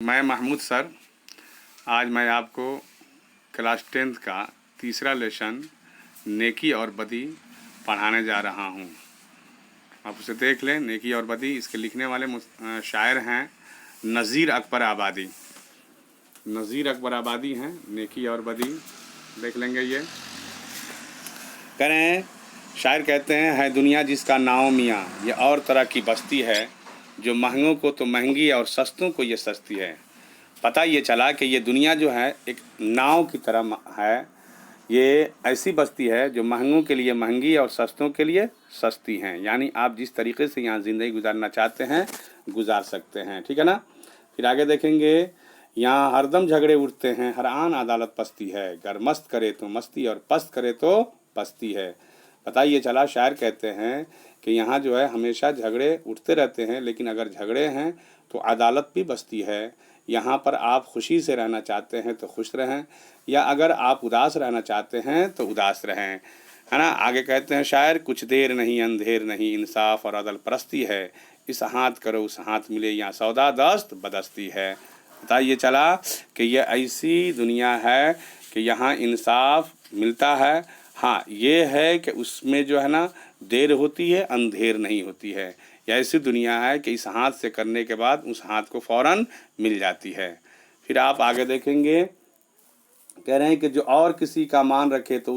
मैं महमूद सर, आज मैं आपको क्लास 10th का तीसरा लेसन नेकी और बदी पढ़ाने जा रहा हूँ। आप उसे देख लें। नेकी और बदी, इसके लिखने वाले शायर हैं नज़ीर अकबर आबादी। नज़ीर अकबर आबादी हैं। नेकी और बदी देख लेंगे। ये कह रहे हैं, शायर कहते हैं, है दुनिया जिसका नाव मियाँ, ये और तरह की बस्ती है, जो महंगों को तो महंगी और सस्तों को ये सस्ती है। पता ये चला कि ये दुनिया जो है एक नाव की तरह है। ये ऐसी बस्ती है जो महंगों के लिए महंगी और सस्तों के लिए सस्ती हैं। यानी आप जिस तरीके से यहाँ ज़िंदगी गुजारना चाहते हैं गुजार सकते हैं। ठीक है ना। फिर आगे देखेंगे, यहाँ हरदम झगड़े उठते हैं, हर आन अदालत पस्ती है, गर मस्त करे तो मस्ती और पस्त करे तो पस्ती है। पता ये चला, शायर कहते हैं कि यहाँ जो है हमेशा झगड़े उठते रहते हैं, लेकिन अगर झगड़े हैं तो अदालत भी बसती है। यहाँ पर आप खुशी से रहना चाहते हैं तो खुश रहें, या अगर आप उदास रहना चाहते हैं तो उदास रहें, है ना। आगे कहते हैं शायर, कुछ देर नहीं अंधेर नहीं, इंसाफ और अदल परस्ती है, इस हाथ करो उस हाथ मिले, यहाँ सौदा दस्त बदस्ती है। पता ये चला कि ये ऐसी दुनिया है कि यहाँ इंसाफ मिलता है। हाँ, ये है कि उसमें जो है ना देर होती है, अंधेर नहीं होती है। यह ऐसी दुनिया है कि इस हाथ से करने के बाद उस हाथ को फ़ौरन मिल जाती है। फिर आप आगे देखेंगे, कह रहे हैं कि जो और किसी का मान रखे तो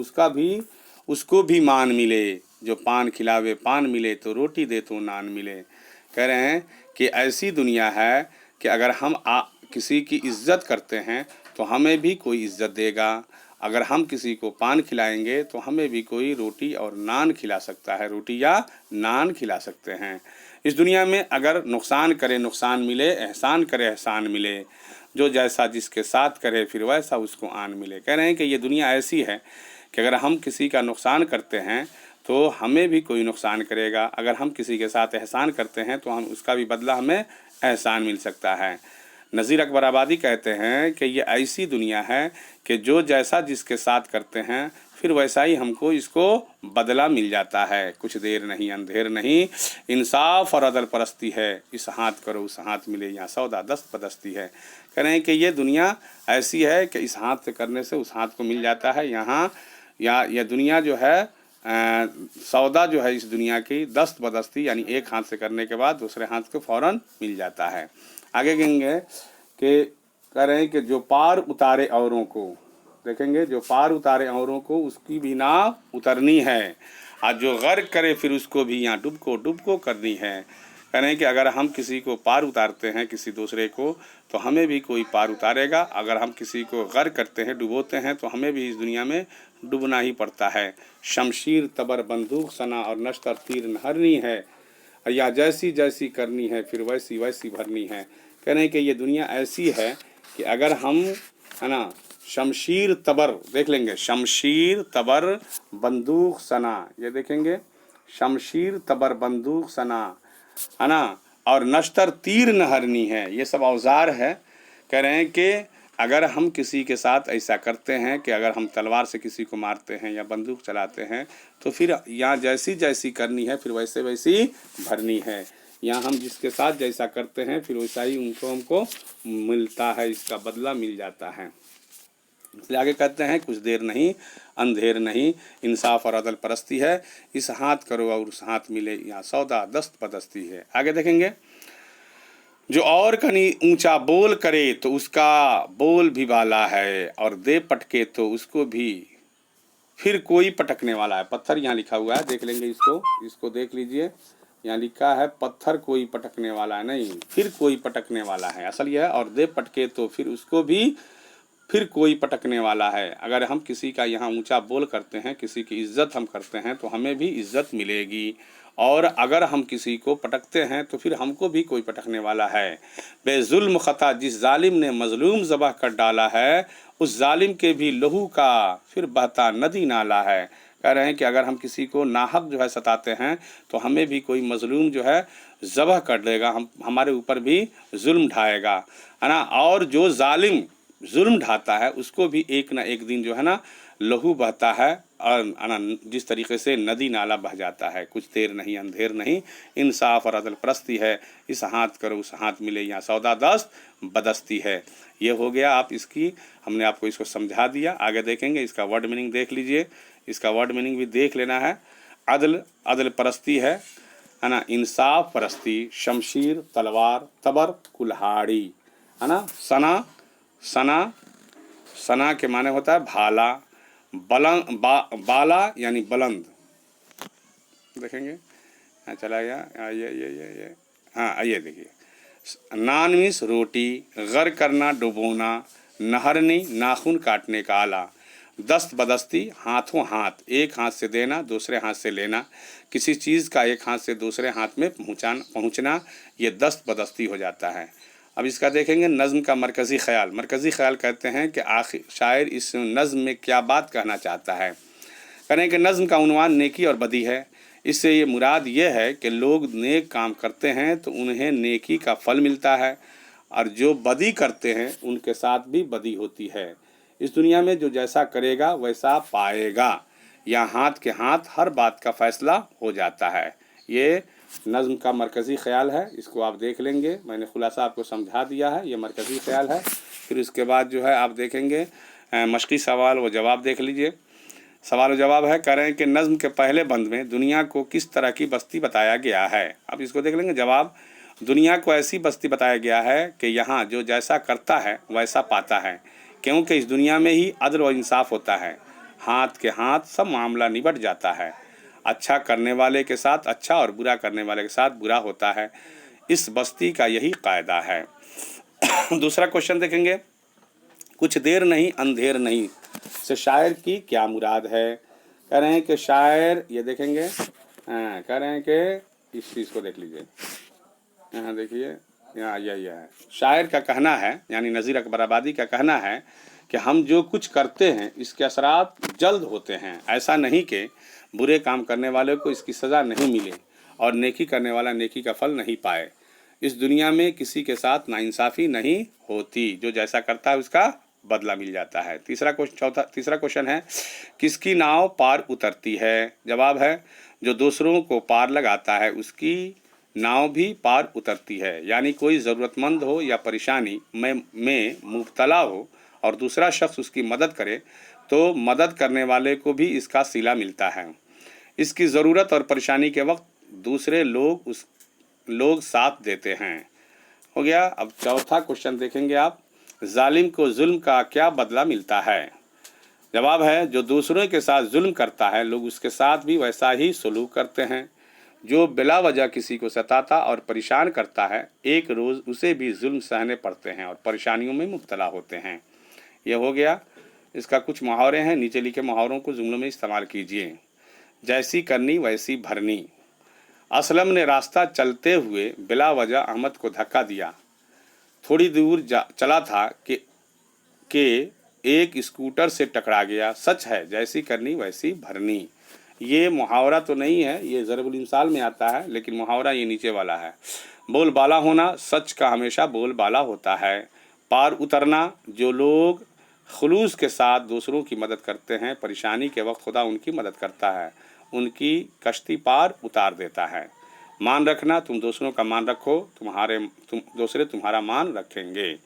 उसको भी मान मिले, जो पान खिलावे पान मिले, तो रोटी दे तो नान मिले। कह रहे हैं कि ऐसी दुनिया है कि अगर हम किसी की इज्जत करते हैं तो हमें भी कोई इज्जत देगा। अगर हम किसी को पान खिलाएंगे तो हमें भी कोई रोटी और नान खिला सकता है, रोटी या नान खिला सकते हैं। इस दुनिया में अगर नुकसान करे नुकसान मिले, एहसान करे एहसान मिले, जो जैसा जिसके साथ करे फिर वैसा उसको आन मिले। कह रहे हैं कि ये दुनिया ऐसी है कि अगर हम किसी का नुकसान करते हैं तो हमें भी कोई नुकसान करेगा, अगर हम किसी के साथ एहसान करते हैं तो हम उसका भी बदला हमें एहसान मिल सकता है। नज़ीर अकबर आबादी कहते हैं कि ये ऐसी दुनिया है कि जो जैसा जिसके साथ करते हैं फिर वैसा ही हमको इसको बदला मिल जाता है। कुछ देर नहीं अंधेर नहीं, इंसाफ और अदल परस्ती है, इस हाथ करो उस हाथ मिले, यहाँ सौदा दस्त बदस्ती है। कह रहे हैं कि ये दुनिया ऐसी है कि इस हाथ से करने से उस हाथ को मिल जाता है। यहाँ यह दुनिया जो है सौदा जो है इस दुनिया की दस्त बदस्ती, यानी एक हाथ से करने के बाद दूसरे हाथ को फ़ौरन मिल जाता है। आगे कहेंगे कि कह रहे हैं कि जो पार उतारे औरों को, देखेंगे, जो पार उतारे औरों को उसकी भी नाव उतरनी है, और जो गर्क करे फिर उसको भी यहाँ डुब को करनी है। कह रहे हैं कि अगर हम किसी को पार उतारते हैं किसी दूसरे को तो हमें भी कोई पार उतारेगा। अगर हम किसी को गर्क करते हैं डुबोते हैं तो हमें भी इस दुनिया में डूबना ही पड़ता है। शमशीर तबर बंदूक सना और नश्तर तीर नहरनी है, या जैसी जैसी करनी है फिर वैसी वैसी भरनी है। कह रहे हैं कि ये दुनिया ऐसी है कि अगर हम, है ना, शमशीर तबर देख लेंगे, शमशीर तबर बंदूक सना, ये देखेंगे, शमशीर तबर बंदूक सना, है ना, और नश्तर तीर नहरनी है, ये सब औजार है। कह रहे हैं कि अगर हम किसी के साथ ऐसा करते हैं कि अगर हम तलवार से किसी को मारते हैं या बंदूक चलाते हैं तो फिर यहाँ जैसी जैसी करनी है फिर वैसे वैसी भरनी है। यहाँ हम जिसके साथ जैसा करते हैं फिर वैसा ही हमको मिलता है, इसका बदला मिल जाता है। इसलिए आगे कहते हैं, कुछ देर नहीं अंधेर नहीं, इंसाफ और अदल परस्ती है, इस हाथ करो और उस हाथ मिले, यहाँ सौदा दस्त बदस्ती है। आगे देखेंगे, जो और कहीं ऊंचा बोल करे तो उसका बोल भी वाला है, और दे पटके तो उसको भी फिर कोई पटकने वाला है। पत्थर यहाँ लिखा हुआ है, देख लेंगे, इसको देख लीजिए। यहाँ लिखा है पत्थर कोई पटकने वाला है, नहीं, फिर कोई पटकने वाला है, असल यह है। और दे पटके तो फिर उसको भी फिर कोई पटकने वाला है। अगर हम किसी का यहाँ ऊंचा बोल करते हैं, किसी की इज्जत हम करते हैं तो हमें भी इज्जत मिलेगी, और अगर हम किसी को पटकते हैं तो फिर हमको भी कोई पटकने वाला है। बेजुल्म खता जिस जालिम ने मजलूम ज़बह कर डाला है, उस जालिम के भी लहू का फिर बहता नदी नाला है। कह रहे हैं कि अगर हम किसी को नाहक जो है सताते हैं तो हमें भी कोई मजलूम जो है ज़बह कर देगा, हमारे ऊपर भी जुल्म ढाएगा, है ना। और जो जालिम जुल्म ढाता है उसको भी एक ना एक दिन जो है ना लहू बहता है, जिस तरीके से नदी नाला बह जाता है, कुछ देर नहीं अंधेर नहीं, इंसाफ और अदल परस्ती है, इस हाथ करो उस हाथ मिले, यहाँ सौदा दस्त बदस्ती है। ये हो गया, आप इसकी हमने आपको इसको समझा दिया। आगे देखेंगे, इसका वर्ड मीनिंग देख लीजिए, इसका वर्ड मीनिंग भी देख लेना है। अदल परस्ती है ना, इंसाफ परस्ती, शमशीर तलवार, तबर कुल्हाड़ी, है ना। सना के माने होता है भाला, बाला यानी बुलंद। देखेंगे, हाँ चला गया, ये हाँ ये देखिए, नान मीन्स रोटी, गर करना डुबोना, नहरनी नाखून काटने का आला, दस्त बदस्ती हाथों हाथ, एक हाथ से देना दूसरे हाथ से लेना, किसी चीज़ का एक हाथ से दूसरे हाथ में पहुँचना, ये दस्त बदस्ती हो जाता है। अब इसका देखेंगे नज़्म का मरकज़ी ख़याल। मरकज़ी ख़याल कहते हैं कि आखिर शायर इस नज़्म में क्या बात कहना चाहता है। करें कि नज़्म का उन्वान नेकी और बदी है। इससे ये मुराद ये है कि लोग नेक काम करते हैं तो उन्हें नेकी का फल मिलता है, और जो बदी करते हैं उनके साथ भी बदी होती है। इस दुनिया में जो जैसा करेगा वैसा पाएगा, या हाथ के हाथ हर बात का फ़ैसला हो जाता है। ये नज़्म का मरकज़ी ख़याल है, इसको आप देख लेंगे। मैंने खुलासा आपको समझा दिया है, ये मरकज़ी ख़याल है। फिर उसके बाद जो है आप देखेंगे मशक़ी सवाल व जवाब देख लीजिए। सवाल व जवाब है, कह रहे हैं कि नज़्म के पहले बंद में दुनिया को किस तरह की बस्ती बताया गया है। अब इसको देख लेंगे। जवाब, दुनिया को ऐसी बस्ती बताया गया है कि यहाँ जो जैसा करता है वैसा पाता है, क्योंकि इस दुनिया में ही अदल व इंसाफ होता है। हाथ के हाथ सब मामला निबट जाता है। अच्छा करने वाले के साथ अच्छा और बुरा करने वाले के साथ बुरा होता है। इस बस्ती का यही कायदा है। दूसरा क्वेश्चन देखेंगे, कुछ देर नहीं अंधेर नहीं से शायर की क्या मुराद है। कह रहे हैं कि शायर, ये देखेंगे, कह रहे हैं कि इस चीज़ को देख लीजिए, यहाँ देखिए, यहाँ यही है। शायर का कहना है, यानी नज़ीर अकबर आबादी का कहना है कि हम जो कुछ करते हैं इसके असरात जल्द होते हैं। ऐसा नहीं कि बुरे काम करने वाले को इसकी सज़ा नहीं मिले और नेकी करने वाला नेकी का फल नहीं पाए। इस दुनिया में किसी के साथ नाइंसाफ़ी नहीं होती, जो जैसा करता है उसका बदला मिल जाता है। तीसरा क्वेश्चन है, किसकी नाव पार उतरती है। जवाब है, जो दूसरों को पार लगाता है उसकी नाव भी पार उतरती है। यानी कोई ज़रूरतमंद हो या परेशानी में मुब्तला हो और दूसरा शख्स उसकी मदद करे तो मदद करने वाले को भी इसका सिला मिलता है। इसकी ज़रूरत और परेशानी के वक्त दूसरे लोग साथ देते हैं। हो गया। अब चौथा क्वेश्चन देखेंगे आप, जालिम को जुल्म का क्या बदला मिलता है। जवाब है, जो दूसरों के साथ जुल्म करता है लोग उसके साथ भी वैसा ही सलूक करते हैं। जो बिला वजह किसी को सताता और परेशान करता है, एक रोज़ उसे भी जुल्म सहने पड़ते हैं और परेशानियों में मुब्तला होते हैं। यह हो गया। इसका कुछ मुहावरे हैं, नीचे लिखे मुहावरों को जुमलों में इस्तेमाल कीजिए। जैसी करनी वैसी भरनी। असलम ने रास्ता चलते हुए बिला वजह अहमद को धक्का दिया। थोड़ी दूर चला था कि एक स्कूटर से टकरा गया। सच है, जैसी करनी वैसी भरनी। ये मुहावरा तो नहीं है, ये ज़रबुल इमसाल में आता है, लेकिन मुहावरा ये नीचे वाला है। बोल बाला होना, सच का हमेशा बोल बाला होता है। पार उतरना, जो लोग खुलूस के साथ दूसरों की मदद करते हैं, परेशानी के वक्त खुदा उनकी मदद करता है, उनकी कश्ती पार उतार देता है। मान रखना, तुम दूसरों का मान रखो, दूसरे तुम्हारा मान रखेंगे।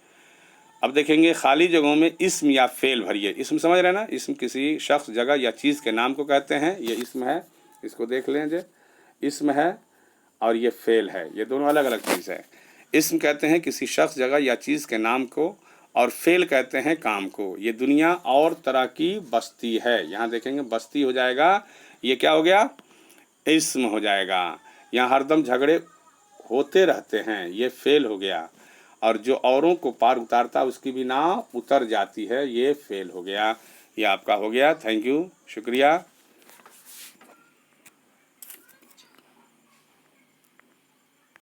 अब देखेंगे, खाली जगहों में इस्म या फेल भरिए। इस्म समझ रहे ना, इस्म किसी शख्स जगह या चीज़ के नाम को कहते हैं। ये इस्म है, इसको देख लें जे, इस्म है और ये फेल है, ये दोनों अलग अलग चीज़ है। इस्म कहते हैं किसी शख्स जगह या चीज़ के नाम को, और फेल कहते हैं काम को। ये दुनिया और तरह की बस्ती है। यहाँ देखेंगे बस्ती हो जाएगा, ये क्या हो गया, इस्म हो जाएगा। यहाँ हरदम झगड़े होते रहते हैं, ये फेल हो गया। और जो औरों को पार उतारता है उसकी भी नाव उतर जाती है, ये फेल हो गया। ये आपका हो गया। थैंक यू, शुक्रिया।